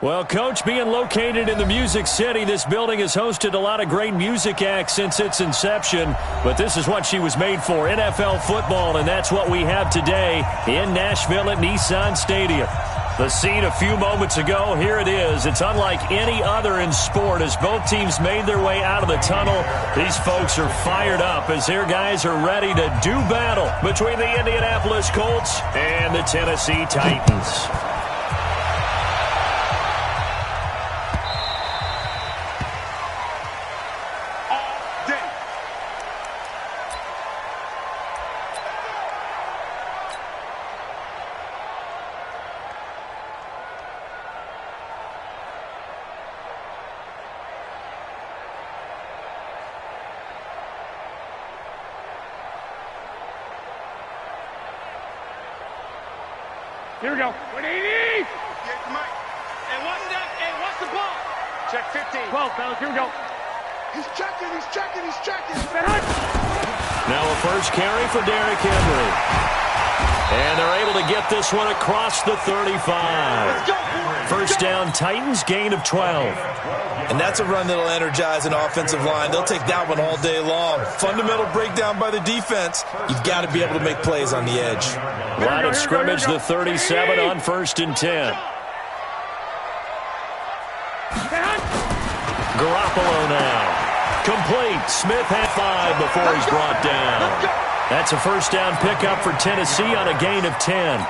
Well, Coach, being located in the Music City, this building has hosted a lot of great music acts since its inception. But this is what she was made for, NFL football, and that's what we have today in Nashville at Nissan Stadium. The scene a few moments ago, here it is. It's unlike any other in sport as both teams made their way out of the tunnel. These folks are fired up as their guys are ready to do battle between the Indianapolis Colts and the Tennessee Titans. Here we go. 180! Get the mic. And what's that? And what's the ball? Check 15. 12, fellas. Here we go. He's checking. Now a first carry for Derrick Henry. And they're able to get this one across the 35. Let's go. First down, Titans, gain of 12. And that's a run that'll energize an offensive line. They'll take that one all day long. Fundamental breakdown by the defense. You've got to be able to make plays on the edge. Line of scrimmage, the 37 on 1st and 10. Garoppolo now. Complete. Smith had 5 before he's brought down. That's a first down pickup for Tennessee on a gain of 10.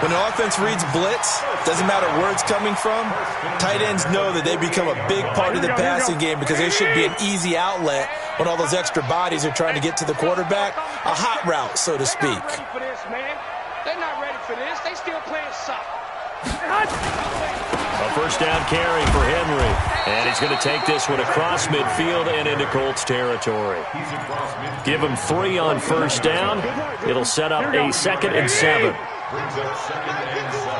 When an offense reads blitz, doesn't matter where it's coming from, tight ends know that they become a big part of the passing game because they should be an easy outlet when all those extra bodies are trying to get to the quarterback. A hot route, so to speak. They're not ready for this, man. They're not ready for this. They still playing soft. A first down carry for Henry. And he's going to take this one across midfield and into Colts territory. Give him 3 on first down. It'll set up a 2nd and 7. Brings up 2nd and 7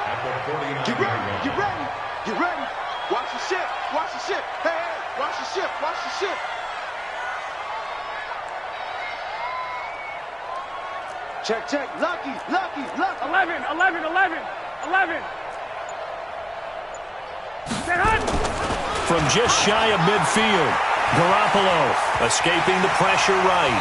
at the 49. Get ready. Watch the ship. Hey, watch the ship. Check. Lucky. 11. From just shy of midfield, Garoppolo escaping the pressure right.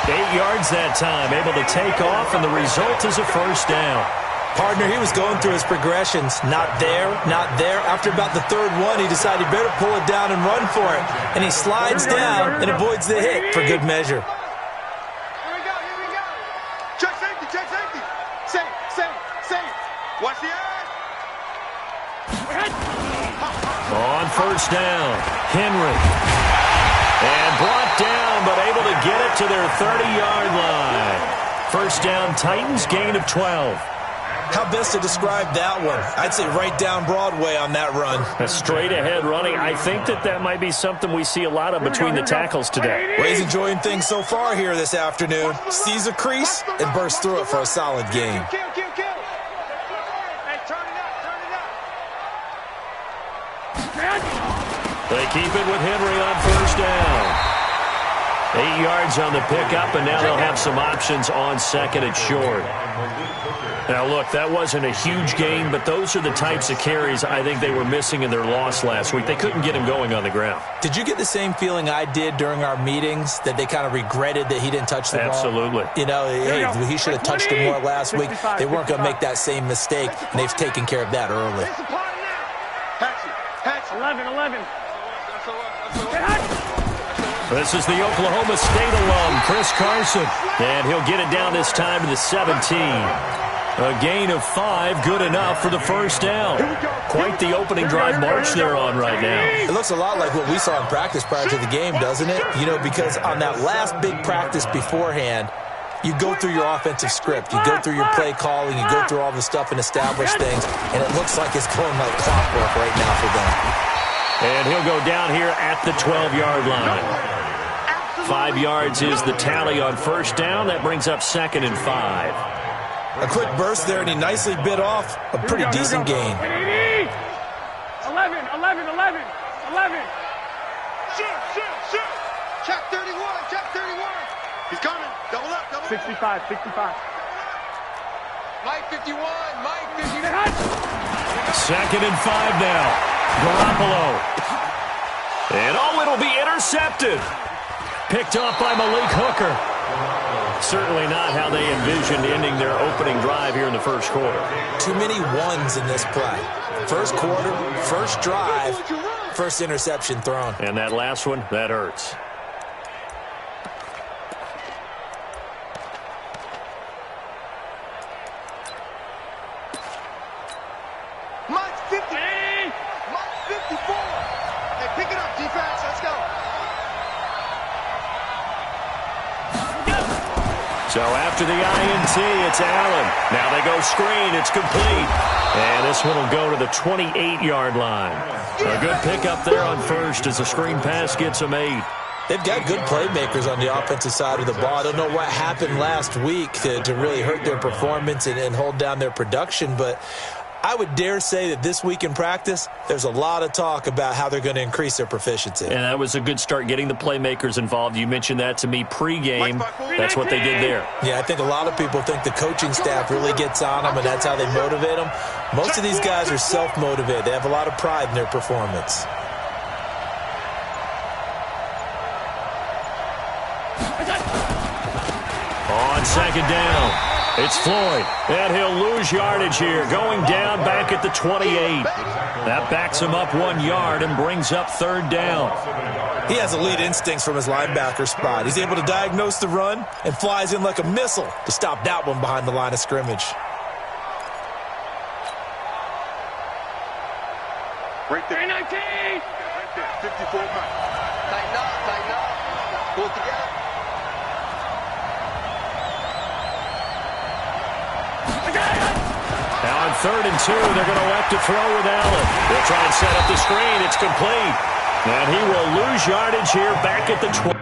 8 yards that time, able to take off, and the result is a first down. Partner, he was going through his progressions. Not there. After about the 3rd one, he decided he better pull it down and run for it. And he slides down and avoids the hit for good measure. Here we go. Check safety. Safe. Watch the edge. On first down, Henry. And brought down, but able to get it to their 30-yard line. First down, Titans, gain of 12. How best to describe that one? I'd say right down Broadway on that run. A straight-ahead running. I think that might be something we see a lot of between the tackles today. Well, he's enjoying things so far here this afternoon. Sees a crease and bursts through it for a solid gain. Kill. Hey, turn it up. They keep it with Henry on first down. 8 yards on the pickup, and now they'll have some options on 2nd and short. Now, look, that wasn't a huge gain, but those are the types of carries I think they were missing in their loss last week. They couldn't get him going on the ground. Did you get the same feeling I did during our meetings, that they kind of regretted that he didn't touch the ball? Absolutely. You know, hey, he should have touched it more last week. They weren't going to make that same mistake, and they've taken care of that early. 11. This is the Oklahoma State alum, Chris Carson. And he'll get it down this time to the 17. A gain of 5, good enough for the first down. Quite the opening drive march they're on right now. It looks a lot like what we saw in practice prior to the game, doesn't it? You know, because on that last big practice beforehand, you go through your offensive script, you go through your play calling, you go through all the stuff and establish things, and it looks like it's going like clockwork right now for them. And he'll go down here at the 12-yard line. 5 yards is the tally on first down. That brings up 2nd and 5. A quick burst there, and he nicely bit off a pretty decent gain. 11. Shoot. Check 31. He's coming. Double up. 65. Mike 51, Mike 51. Second and 5 now. Garoppolo. And it'll be intercepted. Picked off by Malik Hooker. Certainly not how they envisioned ending their opening drive here in the first quarter. Too many ones in this play. First quarter, first drive, first interception thrown. And that last one, that hurts. Mike 50. Mike 54. Hey, pick it up, defense. Let's go. So after the INT, it's Allen. Now they go screen. It's complete. And this one will go to the 28-yard line. A good pickup there on first as the screen pass gets them 8. They've got good playmakers on the offensive side of the ball. I don't know what happened last week to really hurt their performance and hold down their production, but I would dare say that this week in practice, there's a lot of talk about how they're going to increase their proficiency. And that was a good start getting the playmakers involved. You mentioned that to me pregame. That's what they did there. Yeah, I think a lot of people think the coaching staff really gets on them, and that's how they motivate them. Most of these guys are self-motivated. They have a lot of pride in their performance. On second down. It's Floyd, and he'll lose yardage here, going down back at the 28. That backs him up 1 yard and brings up third down. He has elite instincts from his linebacker spot. He's able to diagnose the run and flies in like a missile to stop that one behind the line of scrimmage. Right there. 19. Right there. 54 back. Tighten up, tighten up. Pull it together. Now on 3rd and 2, they're going to elect to throw with Allen. They'll try and set up the screen. It's complete. And he will lose yardage here back at the 20.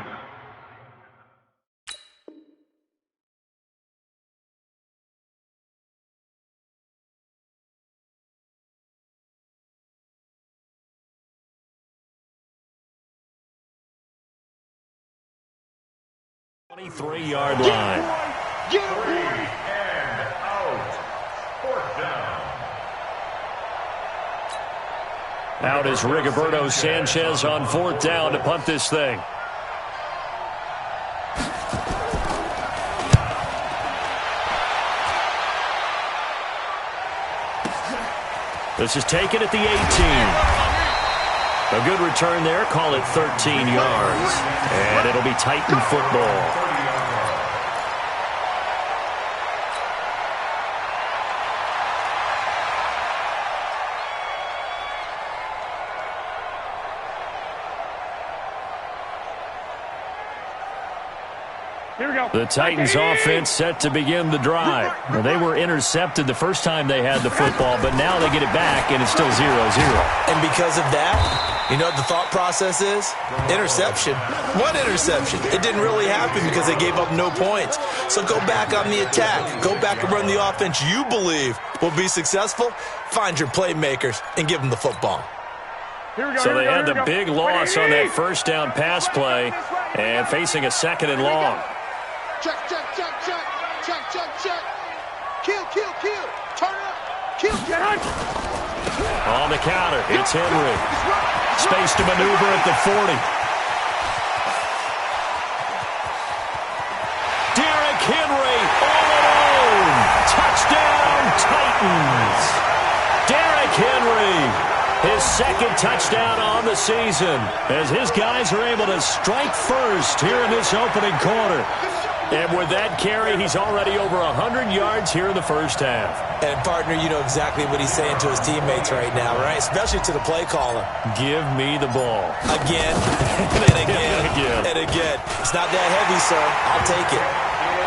Three-yard line. Out is Rigoberto Sanchez on 4th down to punt this thing. This is taken at the 18. A good return there. Call it 13 yards. And it'll be Titan football. Here we go. The Titans offense set to begin the drive. Well, they were intercepted the first time they had the football, but now they get it back, and it's still 0-0. And because of that, you know what the thought process is? Interception. What interception? It didn't really happen because they gave up no points. So go back on the attack. Go back and run the offense you believe will be successful. Find your playmakers and give them the football. So they had the big loss on that first down pass play and facing a 2nd and long. Check, check, check, check. Check, check, check. Kill, kill, kill. Turn it up. Kill, kill. On the counter, it's Henry. Space to maneuver at the 40. Derrick Henry all alone. Touchdown, Titans. Derrick Henry, his 2nd touchdown on the season, as his guys are able to strike first here in this opening quarter. And with that carry, he's already over 100 yards here in the first half. And, partner, you know exactly what he's saying to his teammates right now, right? Especially to the play caller. Give me the ball. Again, and again, and again. It's not that heavy, sir. I'll take it.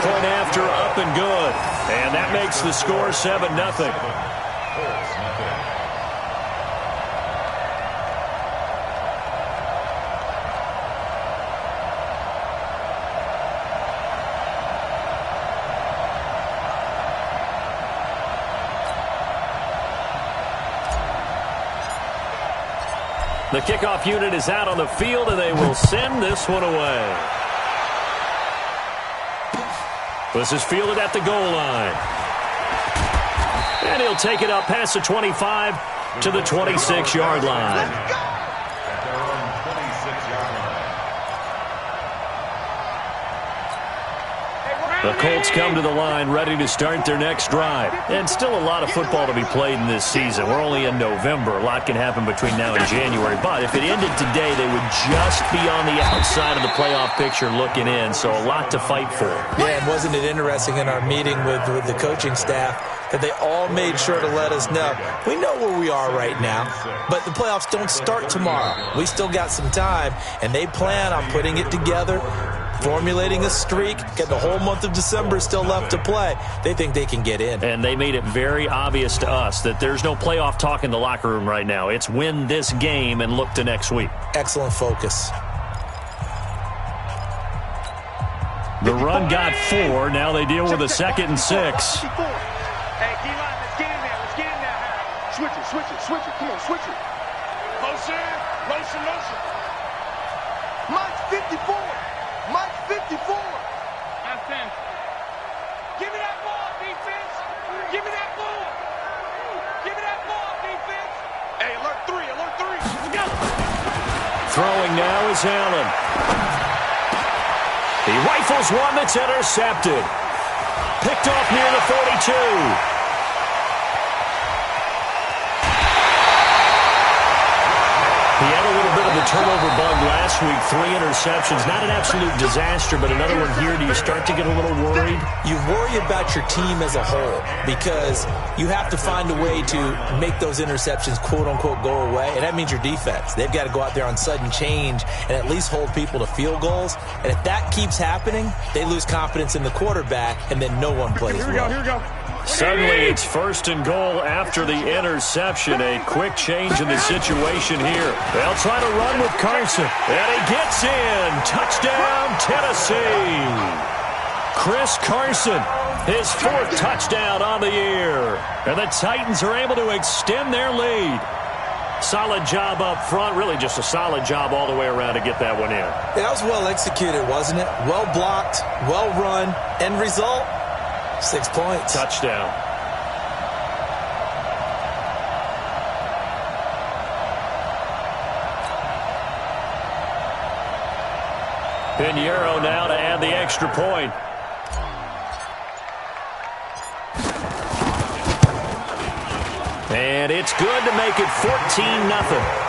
Point after, up and good. And that makes the score 7-0. The kickoff unit is out on the field, and they will send this one away. This is fielded at the goal line. And he'll take it up past the 25 to the 26-yard line. The Colts come to the line ready to start their next drive. And still a lot of football to be played in this season. We're only in November. A lot can happen between now and January. But if it ended today, they would just be on the outside of the playoff picture looking in. So a lot to fight for. Yeah, and wasn't it interesting in our meeting with the coaching staff that they all made sure to let us know, we know where we are right now, but the playoffs don't start tomorrow. We still got some time, and they plan on putting it together, formulating a streak, get the whole month of December still left to play. They think they can get in. And they made it very obvious to us that there's no playoff talk in the locker room right now. It's win this game and look to next week. Excellent focus. The run got 4. Now they deal with a 2nd and 6. Hey, D-line, let's get in there. Let's get in there, Harry. Switch it, switch it, switch it. Come on, switch it. Motion, motion, motion. Mike 54. Mike 54. That's 10. Give me that ball, defense. Give me that ball. Give me that ball, defense. Hey, alert 3, alert 3. Let's go. Throwing now is Allen. He rifles one that's intercepted. Picked off near the 42. He had a little bit of the turnover bug last week. 3 interceptions. Not an absolute disaster, but another one here. Do you start to get a little worried? You worry about your team as a whole because you have to find a way to make those interceptions, quote-unquote, go away, and that means your defense. They've got to go out there on sudden change and at least hold people to field goals, and if that keeps happening, they lose confidence in the quarterback, and then no one plays well. Here we go. Suddenly, it's 1st and goal after the interception. A quick change in the situation here. They'll try to run with Carson. And he gets in. Touchdown, Tennessee. Chris Carson, his 4th touchdown on the year. And the Titans are able to extend their lead. Solid job up front. Really just a solid job all the way around to get that one in. Yeah, that was well executed, wasn't it? Well blocked, well run. End result? 6 points. Touchdown. Pinheiro now to add the extra point. And it's good to make it 14-0.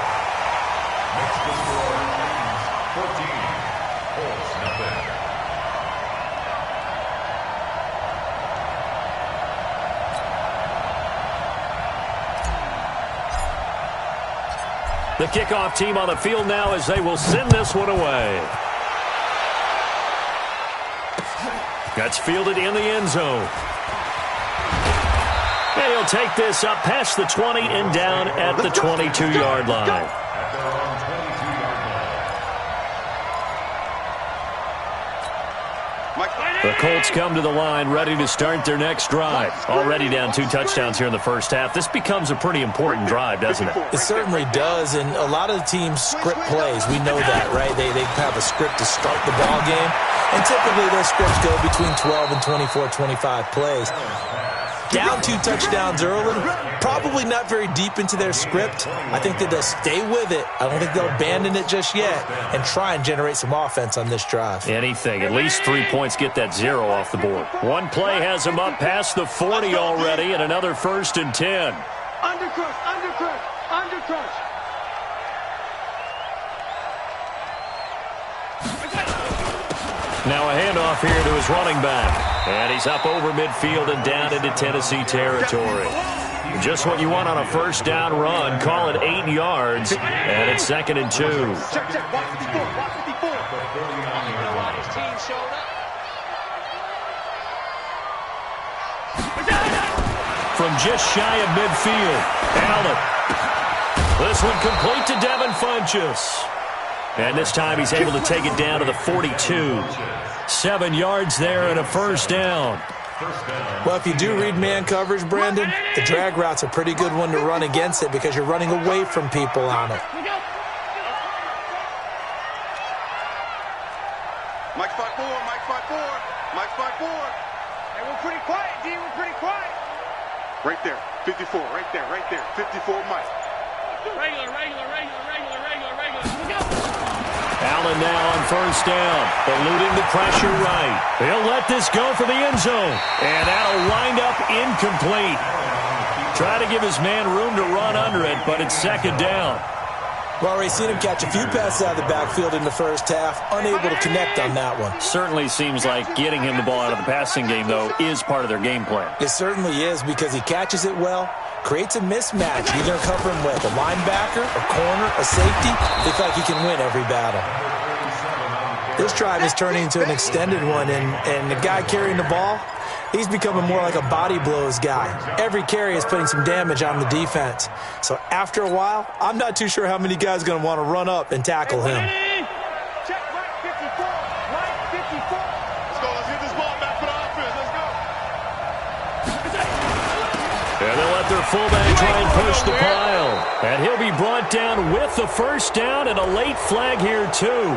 The kickoff team on the field now as they will send this one away. That's fielded in the end zone. And he'll take this up past the 20 and down at the 22-yard line. The Colts come to the line ready to start their next drive. Already down 2 touchdowns here in the first half. This becomes a pretty important drive, doesn't it? It certainly does, and a lot of the teams script plays. We know that, right? They have a script to start the ball game, and typically those scripts go between 12 and 24, 25 plays. Down 2 touchdowns early, probably not very deep into their script. I think that they'll stay with it. I don't think they'll abandon it just yet and try and generate some offense on this drive. Anything. At least 3 points get that 0 off the board. One play has them up past the 40 already, and another 1st and 10. Undercrush, undercrush, undercrush. Now a handoff here to his running back. And he's up over midfield and down into Tennessee territory. Just what you want on a first down run. Call it 8 yards. And it's 2nd and 2. Check, check. Watch 54. Watch 54. His team showed up. From just shy of midfield, Allen. This one complete to Devin Funchess. And this time he's able to take it down to the 42. 7 yards there and a first down. Well, if you do read man coverage, Brandon, the drag route's a pretty good one to run against it because you're running away from people on it. Mike 5-4, Mike 5-4, Mike 5-4. Hey, we're pretty quiet, D. We're pretty quiet. Right there. 54. Right there. 54 Mike. Regular. Allen now on first down, eluding the pressure right. He'll let this go for the end zone, and that'll wind up incomplete. Try to give his man room to run under it, but it's second down. We've already seen him catch a few passes out of the backfield in the first half, unable to connect on that one. Certainly seems like getting him the ball out of the passing game, though, is part of their game plan. It certainly is, because he catches it well, creates a mismatch. You're going to cover him with a linebacker, a corner, a safety. They feel like he can win every battle. This drive is turning into an extended one, and the guy carrying the ball, he's becoming more like a body blows guy. Every carry is putting some damage on the defense. So after a while, I'm not too sure how many guys are going to want to run up and tackle him. Check right 54. Right 54. Let's go. Let's get this ball back for the offense. Let's go. And they'll let their fullback try and push the pile. And he'll be brought down with the first down and a late flag here, too.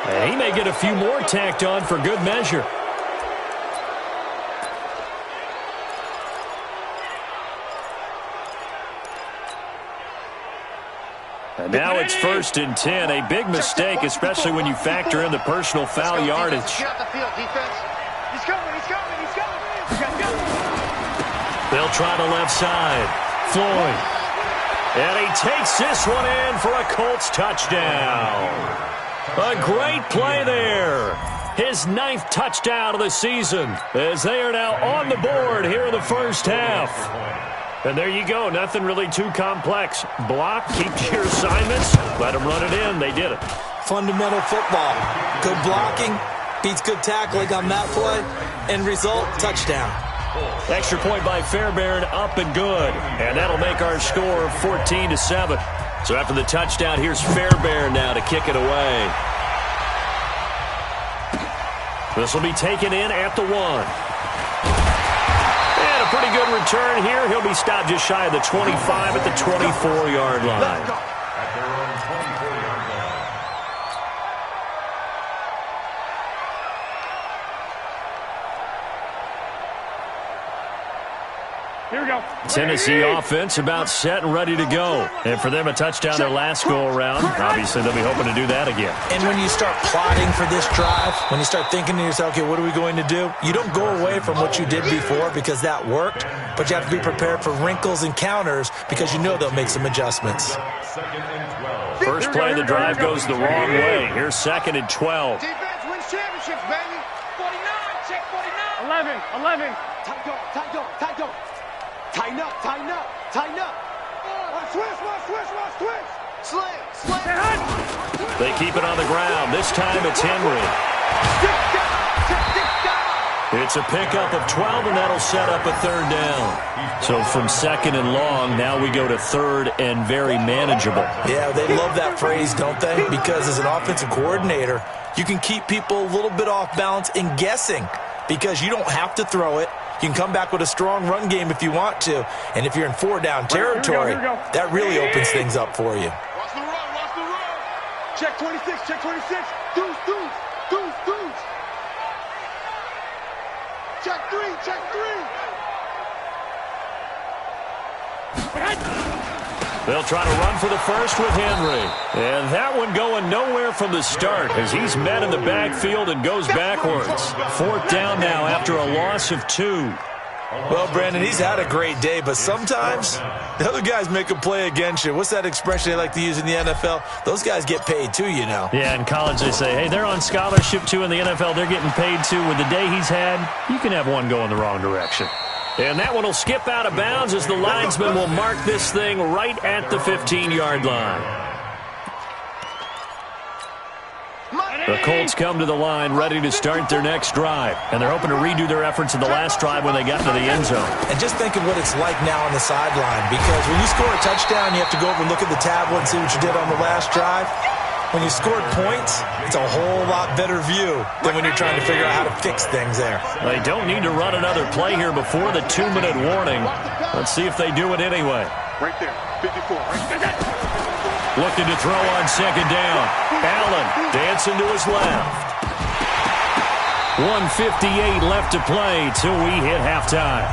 And he may get a few more tacked on for good measure. And now it's 1st and 10. A big mistake, especially when you factor in the personal foul yardage. Get out the field, defense. He's coming. They'll try the left side. Floyd. And he takes this one in for a Colts touchdown. A great play there. His 9th touchdown of the season, as they are now on the board here in the first half. And there you go. Nothing really too complex. Block, keep to your assignments, let them run it in. They did it. Fundamental football. Good blocking beats good tackling on that play. End result, touchdown. Extra point by Fairbairn, up and good. And that'll make our score 14-7. So after the touchdown, here's Fairbairn now to kick it away. This will be taken in at the 1. And a pretty good return here. He'll be stopped just shy of the 25 at the 24-yard line. Here we go. Tennessee offense about set and ready to go. And for them, a touchdown their last go-around. Obviously, they'll be hoping to do that again. And when you start plotting for this drive, when you start thinking to yourself, okay, what are we going to do? You don't go away from what you did before because that worked, but you have to be prepared for wrinkles and counters because you know they'll make some adjustments. First play of the drive goes the wrong way. Here's 2nd and 12. Defense wins championships, baby. 49. Check 49. 11. Tighten up. Switch. Slam. They keep it on the ground. This time it's Henry. It's a pickup of 12, and that'll set up a 3rd down. So from 2nd and long, now we go to 3rd and very manageable. Yeah, they love that phrase, don't they? Because as an offensive coordinator, you can keep people a little bit off balance and guessing because you don't have to throw it. You can come back with a strong run game if you want to. And if you're in 4-down territory, that really opens things up for you. Watch the run. Check 26. Deuce. Check three. They'll try to run for the first with Henry. And that one going nowhere from the start as he's met in the backfield and goes backwards. 4th down now after a loss of 2. Well, Brandon, he's had a great day, but sometimes the other guys make a play against you. What's that expression they like to use in the NFL? Those guys get paid too, you know. Yeah, in college they say, hey, they're on scholarship too. In the NFL, they're getting paid too. With the day he's had, you can have one go in the wrong direction. And that one will skip out of bounds as the linesman will mark this thing right at the 15-yard line. The Colts come to the line ready to start their next drive. And they're hoping to redo their efforts in the last drive when they got to the end zone. And just think of what it's like now on the sideline, because when you score a touchdown, you have to go over and look at the tablet and see what you did on the last drive. When you scored points, it's a whole lot better view than when you're trying to figure out how to fix things there. They don't need to run another play here before the 2-minute warning. Let's see if they do it anyway. Right there. 54. Right there. Looking to throw on 2nd down. Allen dancing to his left. 1:58 left to play till we hit halftime.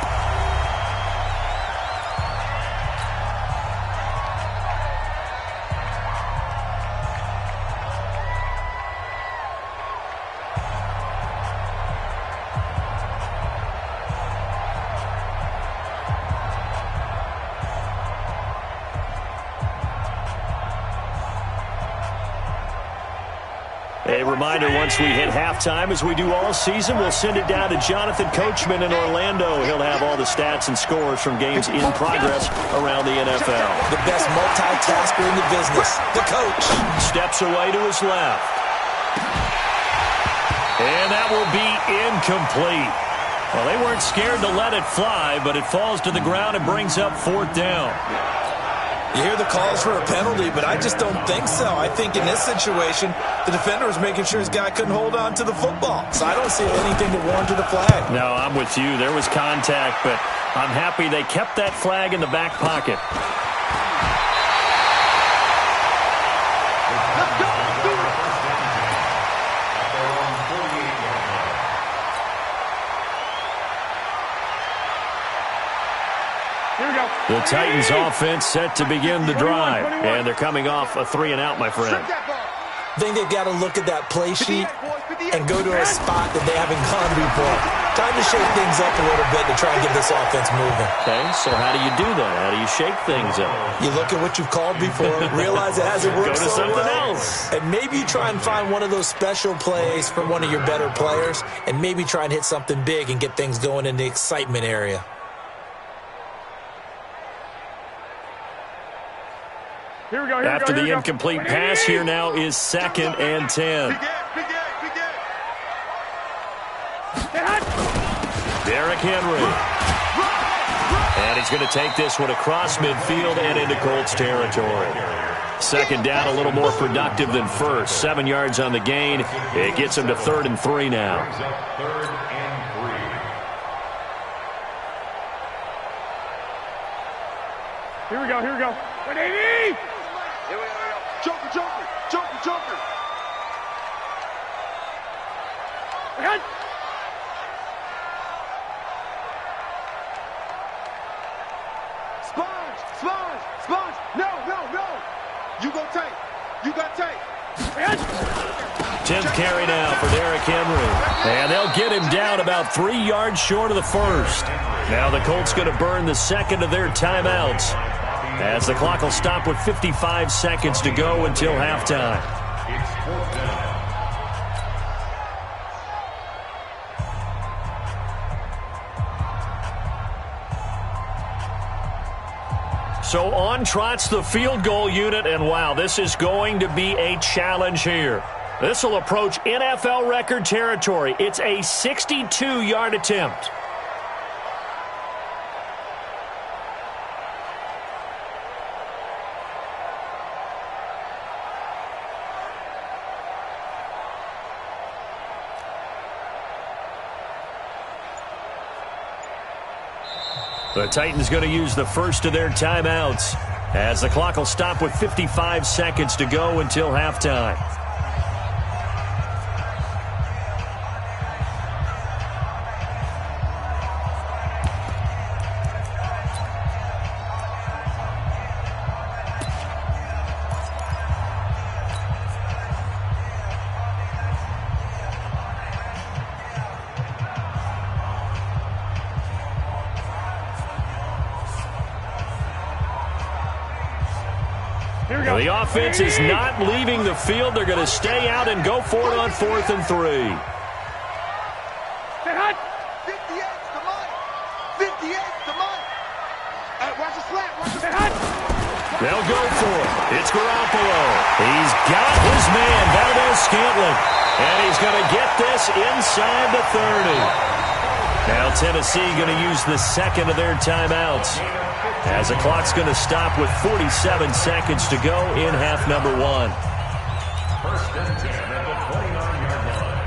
A reminder, once we hit halftime, as we do all season, we'll send it down to Jonathan Coachman in Orlando. He'll have all the stats and scores from games in progress around the NFL. The best multitasker in the business, the coach. Steps away to his left. And that will be incomplete. Well, they weren't scared to let it fly, but it falls to the ground and brings up 4th down. You hear the calls for a penalty, but I just don't think so. I think in this situation, the defender was making sure his guy couldn't hold on to the football. So I don't see anything to warrant a flag. No, I'm with you. There was contact, but I'm happy they kept that flag in the back pocket. The Titans offense set to begin the drive. And they're coming off a 3-and-out, my friend. I think they've got to look at that play sheet and go to a spot that they haven't gone before. Time to shake things up a little bit to try and get this offense moving. Okay, so how do you do that? How do you shake things up? You look at what you've called before, realize it hasn't worked Go to so something well, else. and maybe you try and find one of those special plays from one of your better players, and maybe try and hit something big and get things going in the excitement area. Here we go. After the incomplete pass, here now is 2nd and 10. Derrick Henry. And he's going to take this one across midfield and into Colts territory. 2nd down, a little more productive than first. 7 yards on the gain. It gets him to 3rd and 3 now. Here we go. 180! Joker, Joker, Joker, Joker. Sponge. No. You go tight. You got tight. 10th carry now for Derrick Henry. And they'll get him down about 3 yards short of the first. Now the Colts going to burn the second of their timeouts, as the clock will stop with 55 seconds to go until halftime. So on trots the field goal unit, and wow, this is going to be a challenge here. This will approach NFL record territory. It's a 62-yard attempt. The Titans going to use the first of their timeouts, as the clock will stop with 55 seconds to go until halftime. The offense is not leaving the field. They're going to stay out and go for it on 4th and 3. 58's the money. 58's the money. Hey, watch the slant. They'll go for it. It's Garoppolo. He's got his man, Valdez-Scantling. And he's going to get this inside the 30. Now Tennessee going to use the second of their timeouts, as the clock's going to stop with 47 seconds to go in half number 1. 1st and 10 at the 29-yard line.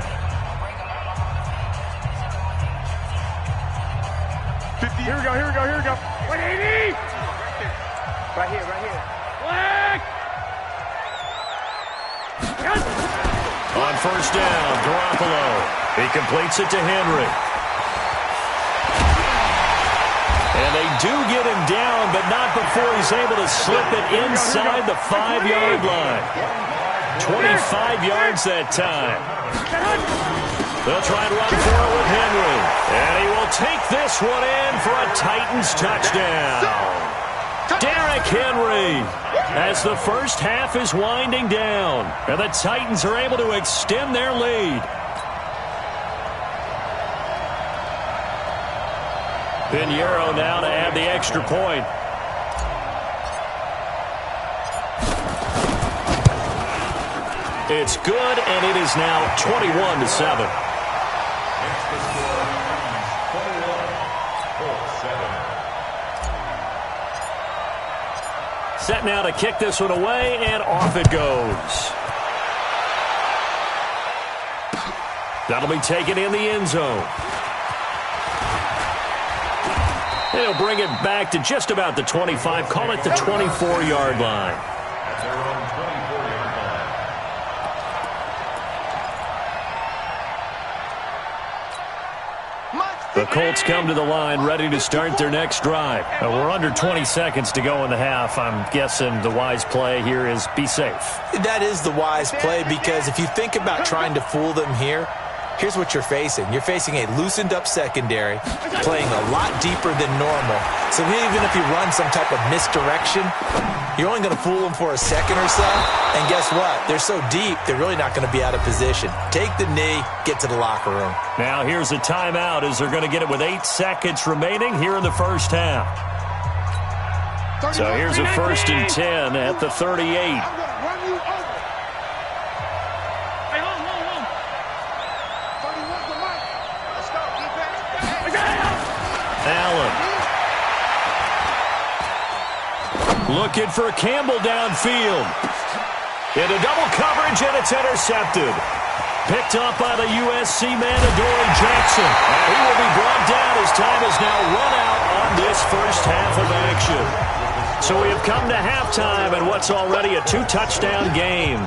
50. Here we go. 180! Right here. Black! On 1st down, Garoppolo. He completes it to Henry. And they do get him down, but not before he's able to slip it inside the 5-yard line. 25 yards that time. They'll try and run for it with Henry. And he will take this one in for a Titans touchdown. Derrick Henry, as the first half is winding down, and the Titans are able to extend their lead. Pinheiro now to add the extra point. It's good, and it is now 21-7. Set now to kick this one away, and off it goes. That'll be taken in the end zone. They'll bring it back to just about the 25, call it the 24-yard line. At their own 24-yard line. The Colts come to the line ready to start their next drive. We're under 20 seconds to go in the half. I'm guessing the wise play here is be safe. That is the wise play, because if you think about trying to fool them here, here's what you're facing. You're facing a loosened-up secondary, playing a lot deeper than normal. So even if you run some type of misdirection, you're only going to fool them for a second or so. And guess what? They're so deep, they're really not going to be out of position. Take the knee, get to the locker room. Now here's a timeout as they're going to get it with 8 seconds remaining here in the first half. So here's a 1st and 10 at the 38. Looking for Campbell downfield. Into double coverage, and it's intercepted. Picked up by the USC man, Adoree Jackson. And he will be brought down as time is now run out on this first half of action. So we have come to halftime and what's already a 2-touchdown game.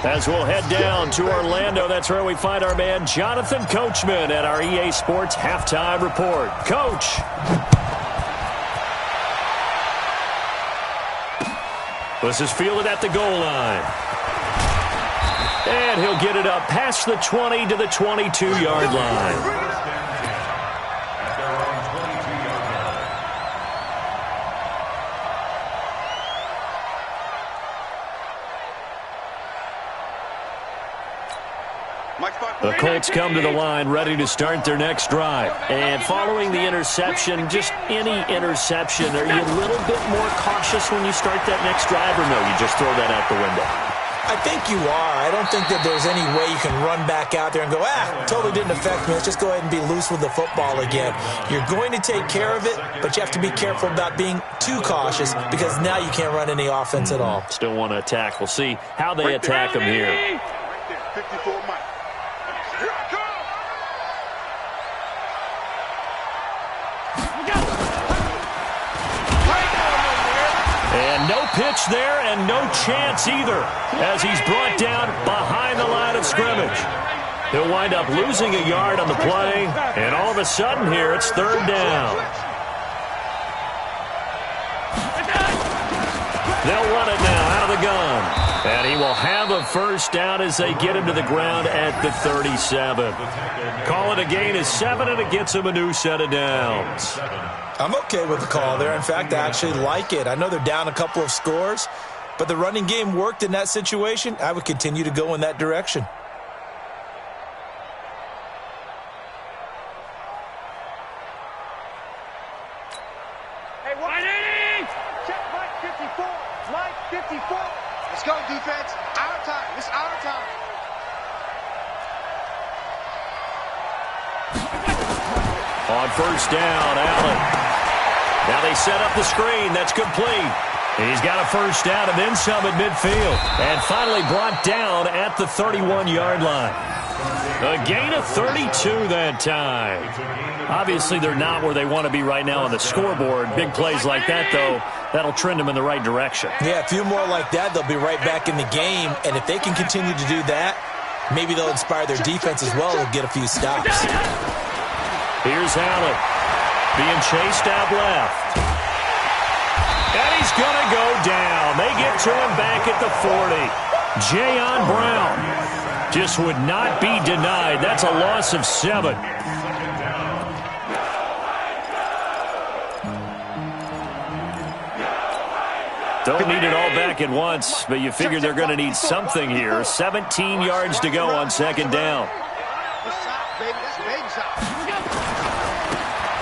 As we'll head down to Orlando, that's where we find our man Jonathan Coachman at our EA Sports Halftime Report. Coach. This is fielded at the goal line. And he'll get it up past the 20 to the 22-yard line. At their own 22-yard The Colts come to the line ready to start their next drive. And following the interception, just any interception, are you a little bit more cautious when you start that next drive, or no, you just throw that out the window? I think you are. I don't think that there's any way you can run back out there and go, totally didn't affect me. Let's just go ahead and be loose with the football again. You're going to take care of it, but you have to be careful about being too cautious, because now you can't run any offense at all. Still want to attack. We'll see how they attack them here. Right there, 54 Mike. Here I come. And no pitch there, and no chance either, as he's brought down behind the line of scrimmage. He'll wind up losing a yard on the play, and all of a sudden here, it's 3rd down. They'll run it now out of the gun. And he will have a first down as they get him to the ground at the 37. Call it a gain of 7, and it gets him a new set of downs. I'm okay with the call there. In fact, I actually like it. I know they're down a couple of scores, but the running game worked in that situation. I would continue to go in that direction. Hey, 180! Check Mike 54. Mike 54. Let's go, defense. Our time. It's our time. On first down, Allen. Now they set up the screen. That's complete. He's got a first down and then some at midfield. And finally brought down at the 31-yard line. A gain of 32 that time. Obviously, they're not where they want to be right now on the scoreboard. Big plays like that, though, that'll trend them in the right direction. Yeah, a few more like that, they'll be right back in the game. And if they can continue to do that, maybe they'll inspire their defense as well and get a few stops. Here's Allen being chased out left. And he's going to go down. They get to him back at the 40. Jayon Brown just would not be denied. That's a loss of 7. Don't need it all back at once, but you figure they're going to need something here. 17 yards to go on second down.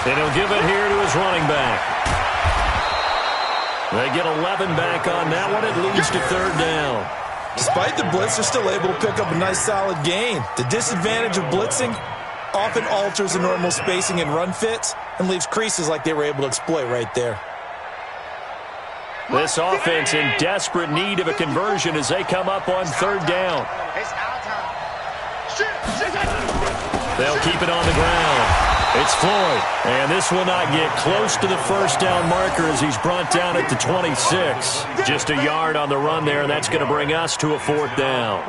And he'll give it here to his running back. They get 11 back on that one. It leads to third down. Despite the blitz, they're still able to pick up a nice, solid gain. The disadvantage of blitzing often alters the normal spacing and run fits and leaves creases like they were able to exploit right there. This offense in desperate need of a conversion as they come up on third down. They'll keep it on the ground. It's Floyd, and this will not get close to the first down marker as he's brought down at the 26. Just a yard on the run there, and that's going to bring us to a fourth down.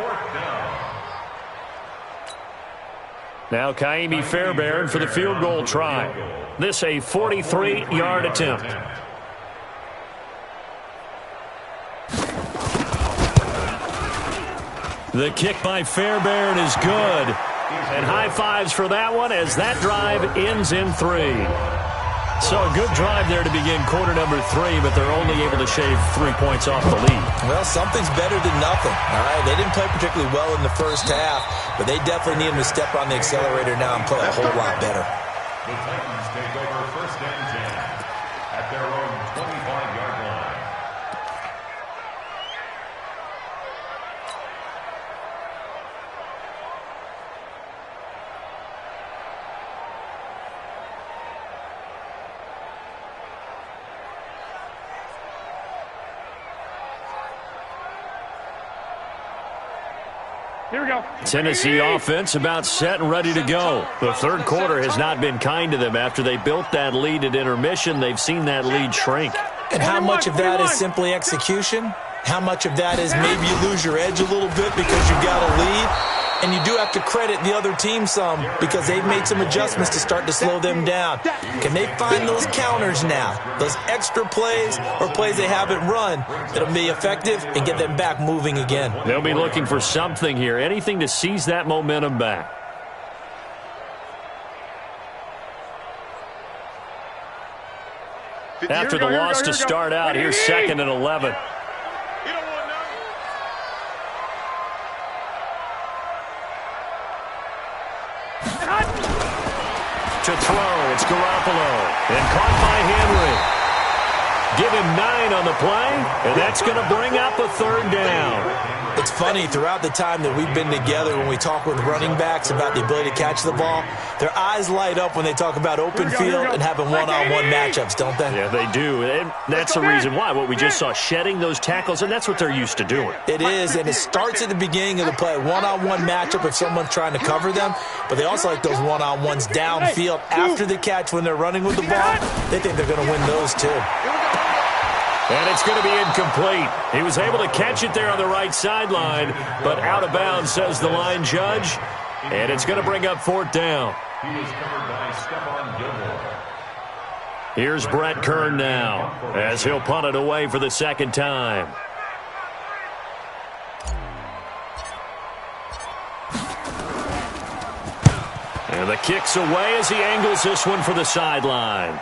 Now Kaimi Fairbairn for the field goal try. This a 43-yard attempt. The kick by Fairbairn is good. And high fives for that one as that drive ends in 3. So a good drive there to begin quarter number 3, but they're only able to shave 3 points off the lead. Well, something's better than nothing. All right, they didn't play particularly well in the first half, but they definitely need them to step on the accelerator now and play a whole lot better. The Titans take over first and 10 at their own 25-yard line. Here we go. Tennessee offense about set and ready to go. The third quarter has not been kind to them. After they built that lead at intermission, they've seen that lead shrink. And how much of that is simply execution? How much of that is maybe you lose your edge a little bit because you've got a lead? And you do have to credit the other team some because they've made some adjustments to start to slow them down. Can they find those counters now, those extra plays or plays they haven't run that'll be effective and get them back moving again? They'll be looking for something here, anything to seize that momentum back. After the loss to start out, here's second and 11. To throw, it's Garoppolo, and caught by Henry. Give him 9 on the play, and that's going to bring up a third down. It's funny, throughout the time that we've been together, when we talk with running backs about the ability to catch the ball, their eyes light up when they talk about open field and having one-on-one matchups, don't they? Yeah, they do, and that's the reason why. What we just saw, shedding those tackles, and that's what they're used to doing. It is, and it starts at the beginning of the play, one-on-one matchup if someone's trying to cover them, but they also like those one-on-ones downfield after the catch when they're running with the ball. They think they're going to win those, too. And it's going to be incomplete. He was able to catch it there on the right sideline, but out of bounds, says the line judge. And it's going to bring up fourth down. He is covered by Stephon Gilmore. Here's Brett Kern now as he'll punt it away for the second time. And the kick's away as he angles this one for the sideline.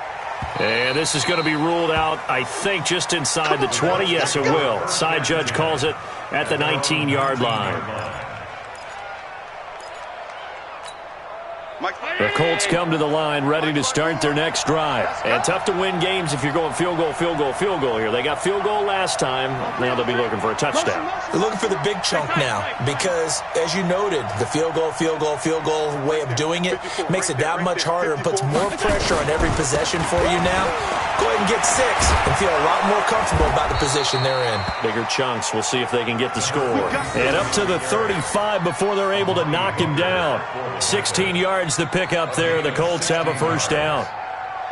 And this is going to be ruled out, I think, just inside the 20. Yes, it will. Side judge calls it at the 19-yard line. The Colts come to the line ready to start their next drive. And tough to win games if you're going field goal, field goal, field goal here. They got field goal last time. Now they'll be looking for a touchdown. They're looking for the big chunk now because, as you noted, the field goal, field goal, field goal way of doing it makes it that much harder and puts more pressure on every possession for you now. Go ahead and get 6 and feel a lot more comfortable about the position they're in. Bigger chunks. We'll see if they can get the score. And up to the 35 before they're able to knock him down. 16 yards to pick up there. The Colts have a first down.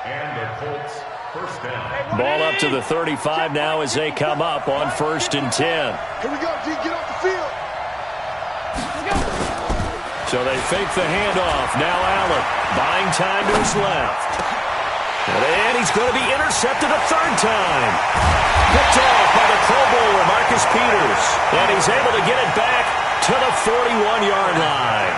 And the Colts first down. Ball up to the 35 now as they come up on 1st and 10. Here we go, G. Get off the field. So they fake the handoff. Now Allen buying time to his left. And he's going to be intercepted a third time. Picked off by the Pro Bowler, Marcus Peters. And he's able to get it back to the 41-yard line.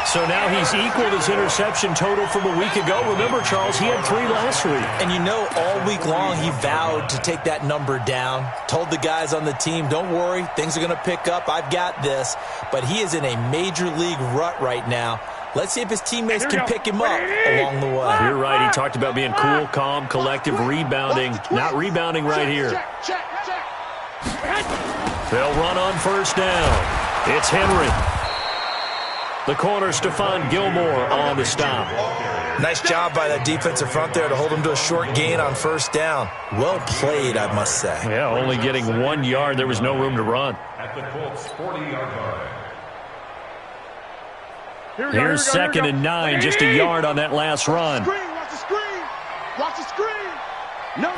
So now he's equaled his interception total from a week ago. Remember, Charles, he had 3 last week. And you know, all week long he vowed to take that number down. Told the guys on the team, don't worry, things are going to pick up. I've got this. But he is in a major league rut right now. Let's see if his teammates can pick him up along the way. You're right. He talked about being cool, calm, collective, rebounding. Not rebounding right here. They'll run on first down. It's Henry. The corner, Stephon Gilmore, on the stop. Nice job by that defensive front there to hold him to a short gain on first down. Well played, I must say. Yeah, only getting 1 yard. There was no room to run. At the Colts 40-yard line. Here's 2nd and 9, just a yard on that last run. Watch the screen. Watch the screen. No.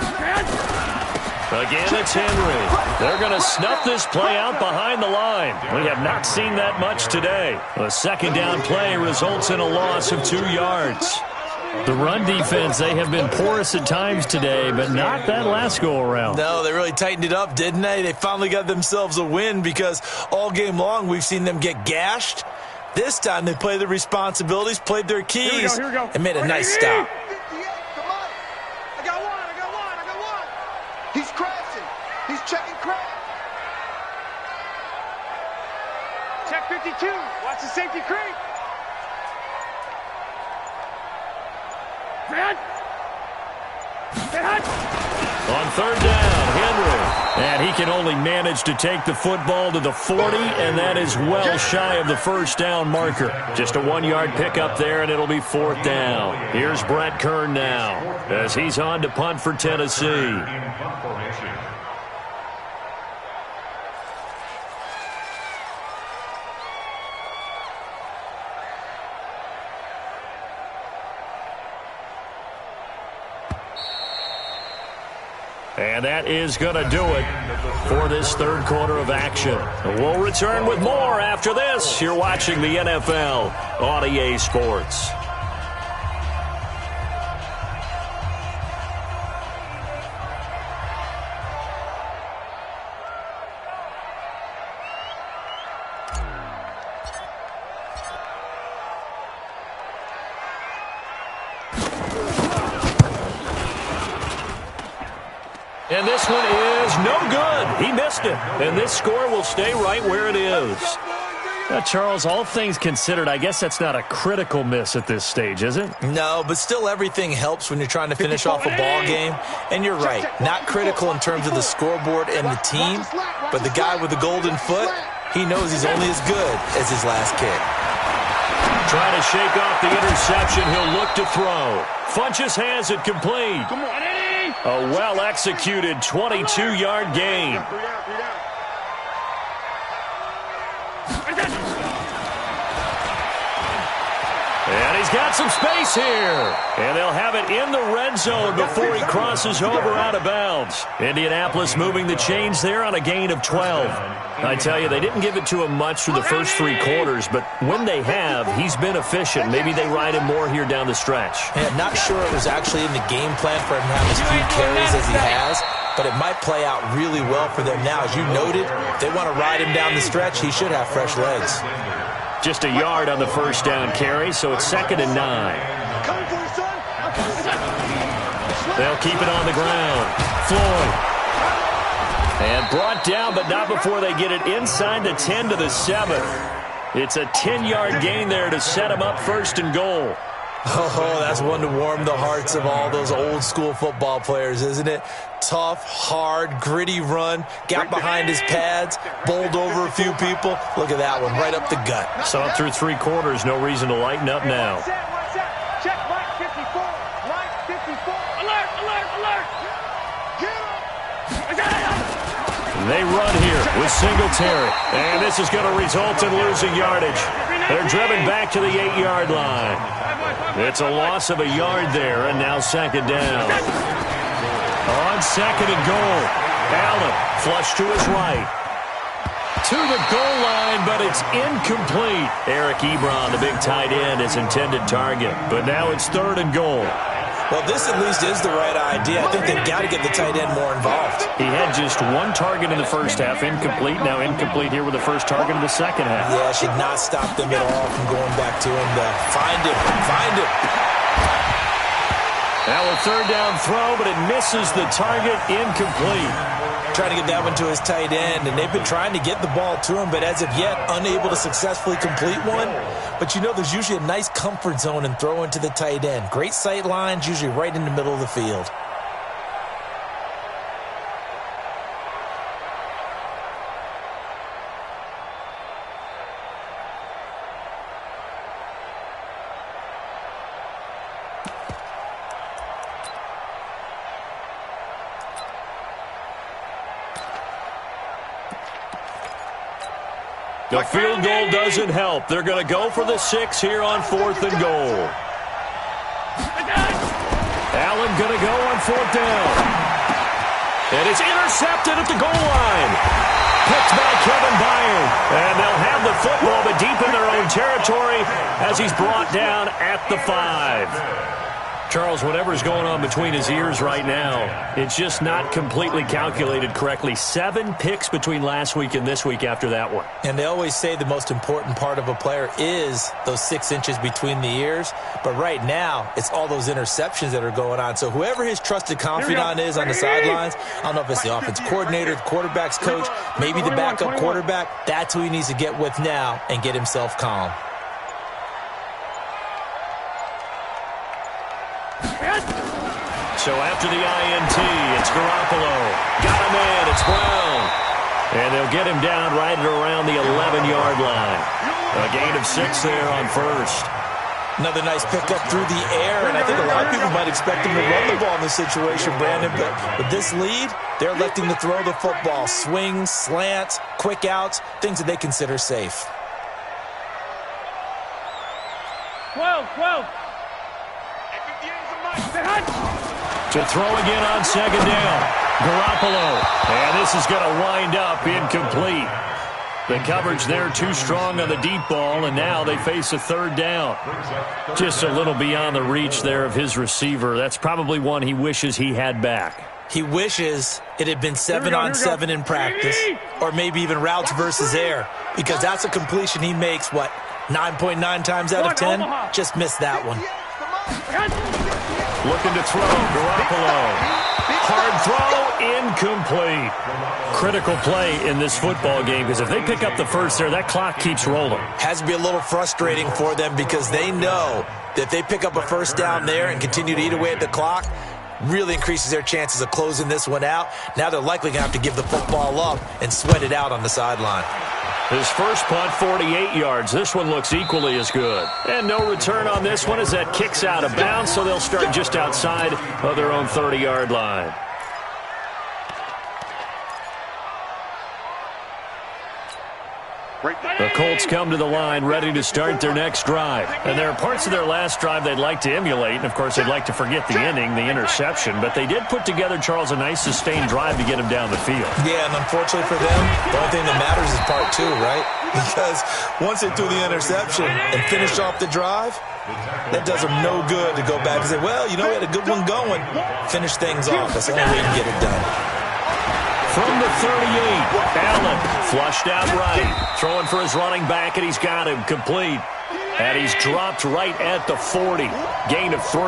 Again, it's Henry. They're going to snuff this play out behind the line. We have not seen that much today. A second down play results in a loss of 2 yards. The run defense, they have been porous at times today, but not that last go-around. No, they really tightened it up, didn't they? They finally got themselves a win because all game long we've seen them get gashed. This time they played their responsibilities, played their keys, and made a nice stop. I got one. He's crashing. He's checking crash. Check 52. Watch the safety creep. On third down, Henry. And he can only manage to take the football to the 40, and that is well shy of the first down marker. Just a 1-yard pickup there, and it'll be 4th down. Here's Brett Kern now as he's on to punt for Tennessee. And that is going to do it for this third quarter of action. We'll return with more after this. You're watching the NFL on EA Sports. And this one is no good. He missed it. And this score will stay right where it is. Now, Charles, all things considered, I guess that's not a critical miss at this stage, is it? No, but still everything helps when you're trying to finish off a ball game. And you're right, not critical in terms of the scoreboard and the team, but the guy with the golden foot, he knows he's only as good as his last kick. Trying to shake off the interception. He'll look to throw. Funchess has it complete. Come on, Eddie. A well-executed 22-yard gain. And he's got some space here. And they'll have it in the red zone before he crosses over out of bounds. Indianapolis moving the chains there on a gain of 12. I tell you, they didn't give it to him much through the first 3 quarters, but when they have, he's been efficient. Maybe they ride him more here down the stretch. Yeah, not sure it was actually in the game plan for him to have as few carries as he has, but it might play out really well for them now. As you noted, if they want to ride him down the stretch, he should have fresh legs. Just a yard on the first down carry, so it's 2nd and 9. Coming for you, son. They'll keep it on the ground. Floyd. And brought down, but not before they get it inside the 10 to the 7. It's a 10-yard gain there to set him up 1st and goal. Oh, that's one to warm the hearts of all those old-school football players, isn't it? Tough, hard, gritty run, got behind his pads, bowled over a few people. Look at that one, right up the gut. Saw it through 3 quarters, no reason to lighten up now. Check Mike 54. Mike 54. Alert, alert, alert. They run here with Singletary, and this is going to result in losing yardage. They're driven back to the 8-yard line. It's a loss of a yard there, and now 2nd down. On 2nd and goal, Allen flush to his right. To the goal line, but it's incomplete. Eric Ebron, the big tight end, his intended target. But now it's 3rd and goal. Well, this at least is the right idea. I think they've got to get the tight end more involved. He had just one target in the first half, incomplete. Now incomplete here with the first target in the second half. Yeah, should not stop them at all from going back to him. Find him. Find him. Now a third down throw, but it misses the target, incomplete. Trying to get that one to his tight end, and they've been trying to get the ball to him, but as of yet, unable to successfully complete one. But you know, there's usually a nice comfort zone in throwing to the tight end. Great sight lines, usually right in the middle of the field. The field goal doesn't help. They're going to go for the 6 here on 4th and goal. Allen going to go on 4th down. And it's intercepted at the goal line. Picked by Kevin Byard. And they'll have the football, but deep in their own territory as he's brought down at the 5. Charles, whatever's going on between his ears right now, it's just not completely calculated correctly. 7 picks between last week and this week after that one. And they always say the most important part of a player is those 6 inches between the ears. But right now, it's all those interceptions that are going on. So whoever his trusted confidant is on the sidelines, I don't know if it's the offense coordinator, the quarterback's coach, maybe the backup quarterback, that's who he needs to get with now and get himself calm. So after the INT, it's Garoppolo. Got him in. It's Brown. And they'll get him down right at around the 11-yard line. A gain of 6 there on first. Another nice pickup through the air, and I think a lot of people might expect him to run the ball in this situation, Brandon. But with this lead, they're electing to throw the football. Swings, slants, quick outs, things that they consider safe. 12. To throw again on 2nd down. Garoppolo. And this is going to wind up incomplete. The coverage there too strong on the deep ball, and now they face a 3rd down. Just a little beyond the reach there of his receiver. That's probably one he wishes he had back. He wishes it had been 7-on-7 in practice, or maybe even routes versus air, because that's a completion he makes, 9.9 times out of 10? Just missed that one. Looking to throw, Garoppolo. Hard throw, incomplete. Critical play in this football game, because if they pick up the first there, that clock keeps rolling. Has to be a little frustrating for them because they know that if they pick up a first down there and continue to eat away at the clock, really increases their chances of closing this one out. Now they're likely going to have to give the football up and sweat it out on the sideline. His first punt, 48 yards. This one looks equally as good. And no return on this one as that kicks out of bounds, so they'll start just outside of their own 30-yard line. The Colts come to the line ready to start their next drive. And there are parts of their last drive they'd like to emulate. And, of course, they'd like to forget the inning, the interception. But they did put together, Charles, a nice sustained drive to get him down the field. Yeah, and unfortunately for them, the only thing that matters is part 2, right? Because once they threw the interception and finished off the drive, that does them no good to go back and say, well, you know, we had a good one going. Finish things off. That's the only way you can get it done. From the 38, Allen flushed out right. Throwing for his running back, and he's got him complete. And he's dropped right at the 40. Gain of 3.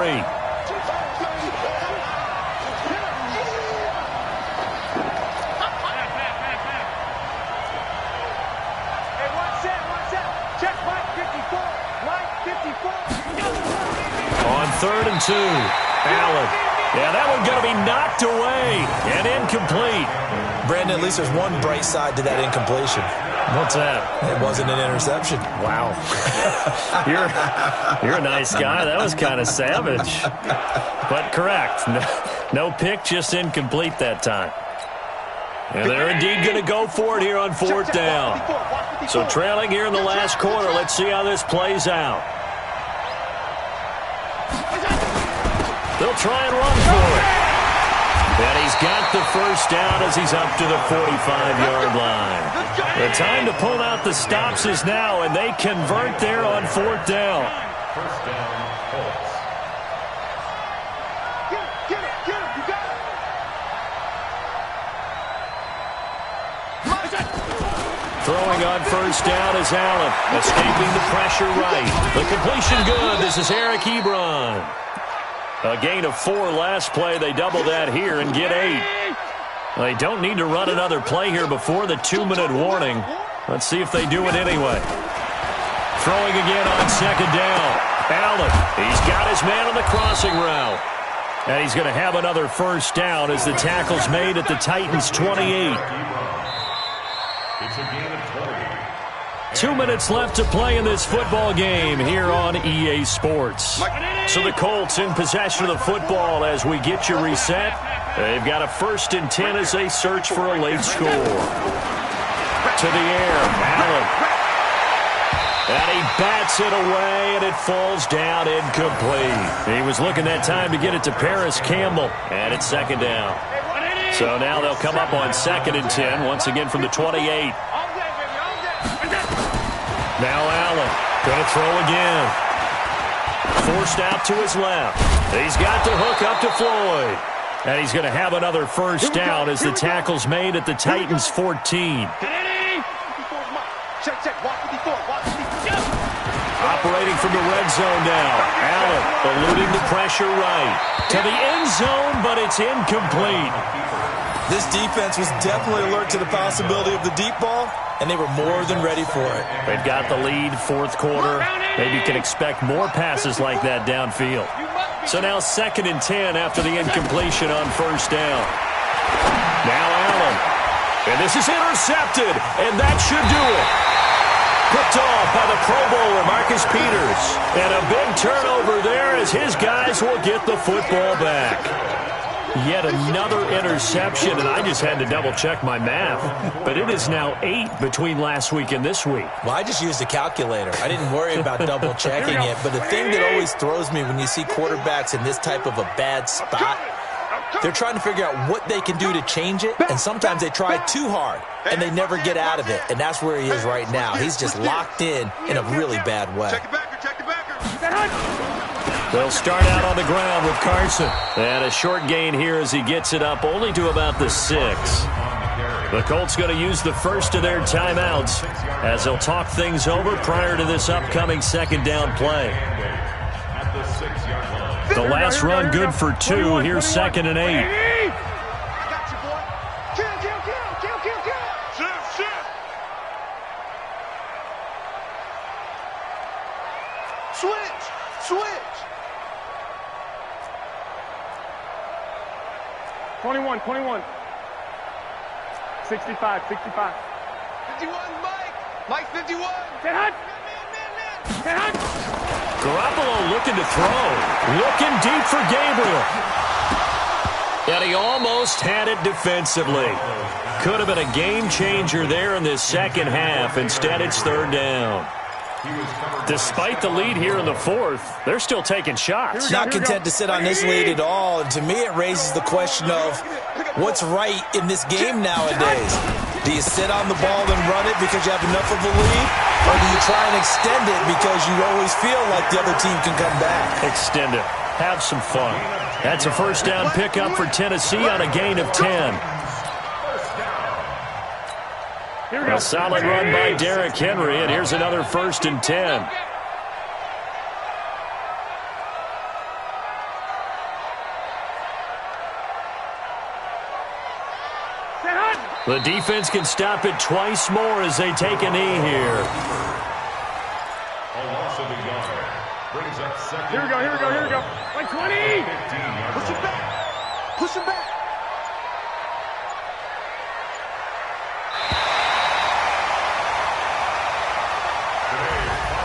On 3rd and 2, Allen. Yeah, that one's going to be knocked away and incomplete. Brandon, at least there's one bright side to that incompletion. What's that? It wasn't an interception. Wow. You're a nice guy. That was kind of savage. But correct. No pick, just incomplete that time. And they're indeed going to go for it here on 4th down. So trailing here in the last quarter. Let's see how this plays out. They'll try and run for it. And he's got the first down as he's up to the 45-yard line. The time to pull out the stops is now, and they convert there on 4th down. First down, Colts. Throwing on first down is Allen. Escaping the pressure right. The completion good. This is Eric Ebron. A gain of 4 last play. They double that here and get 8. They don't need to run another play here before the 2-minute warning. Let's see if they do it anyway. Throwing again on second down. Allen, he's got his man on the crossing route. And he's going to have another first down as the tackle's made at the Titans' 28. It's a gain of 20. 2 minutes left to play in this football game here on EA Sports. So the Colts in possession of the football as we get you reset. They've got a 1st and 10 as they search for a late score. To the air, Allen. And he bats it away, and it falls down incomplete. He was looking that time to get it to Paris Campbell, and it's second down. So now they'll come up on 2nd and 10, once again from the 28. Now Allen, going to throw again. Forced out to his left. He's got the hook up to Floyd. And he's going to have another first down as the tackle's made at the Titans' 14. Operating from the red zone now. Allen eluding the pressure right. To the end zone, but it's incomplete. This defense was definitely alert to the possibility of the deep ball, and they were more than ready for it. They've got the lead, 4th quarter. Maybe you can expect more passes like that downfield. So now 2nd and 10 after the incompletion on first down. Now Allen. And this is intercepted, and that should do it. Picked off by the Pro Bowler, Marcus Peters. And a big turnover there as his guys will get the football back. Yet another interception, and I just had to double-check my math. But it is now 8 between last week and this week. Well, I just used a calculator. I didn't worry about double-checking it. But the thing that always throws me when you see quarterbacks in this type of a bad spot, they're trying to figure out what they can do to change it, and sometimes they try too hard, and they never get out of it. And that's where he is right now. He's just locked in a really bad way. Check the backer. They'll start out on the ground with Carson. And a short gain here as he gets it up only to about the 6. The Colts going to use the first of their timeouts as they'll talk things over prior to this upcoming 2nd down play. At the 6-yard line. The last run good for 2. Here's 2nd and 8. I got you, boy. Kill. Shift. Switch. 21. 65. 51, Mike 51. Man. Garoppolo looking to throw. Looking deep for Gabriel. And he almost had it defensively. Could have been a game changer there in this second half. Instead, it's 3rd down. Despite the lead here in the 4th, they're still taking shots. Not content to sit on this lead at all. And to me, it raises the question of what's right in this game nowadays. Do you sit on the ball and run it because you have enough of a lead? Or do you try and extend it because you always feel like the other team can come back? Extend it. Have some fun. That's a first down pickup for Tennessee on a gain of 10. A solid run by Derrick Henry, and here's another 1st and 10. The defense can stop it twice more as they take a knee here. A loss of a yard. Brings up 2nd. Here we go. Like 20. 15-yard Push him line. back. Push him back.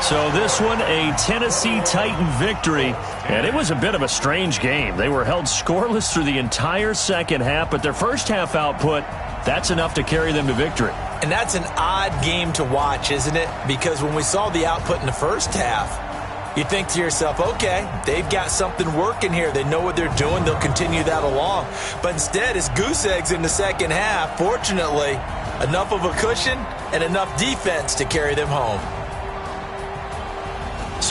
So this one, a Tennessee Titan victory, and it was a bit of a strange game. They were held scoreless through the entire second half, but their first half output, that's enough to carry them to victory. And that's an odd game to watch, isn't it? Because when we saw the output in the first half, you think to yourself, okay, they've got something working here. They know what they're doing. They'll continue that along. But instead, it's goose eggs in the second half. Fortunately, enough of a cushion and enough defense to carry them home.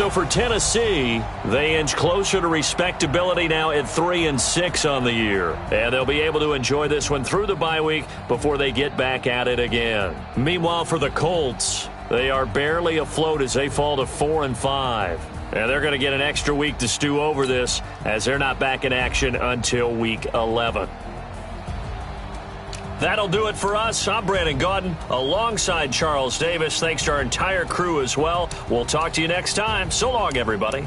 So for Tennessee, they inch closer to respectability now at 3-6 on the year. And they'll be able to enjoy this one through the bye week before they get back at it again. Meanwhile, for the Colts, they are barely afloat as they fall to 4-5. And they're going to get an extra week to stew over this as they're not back in action until week 11. That'll do it for us. I'm Brandon Gaudin alongside Charles Davis. Thanks to our entire crew as well. We'll talk to you next time. So long, everybody.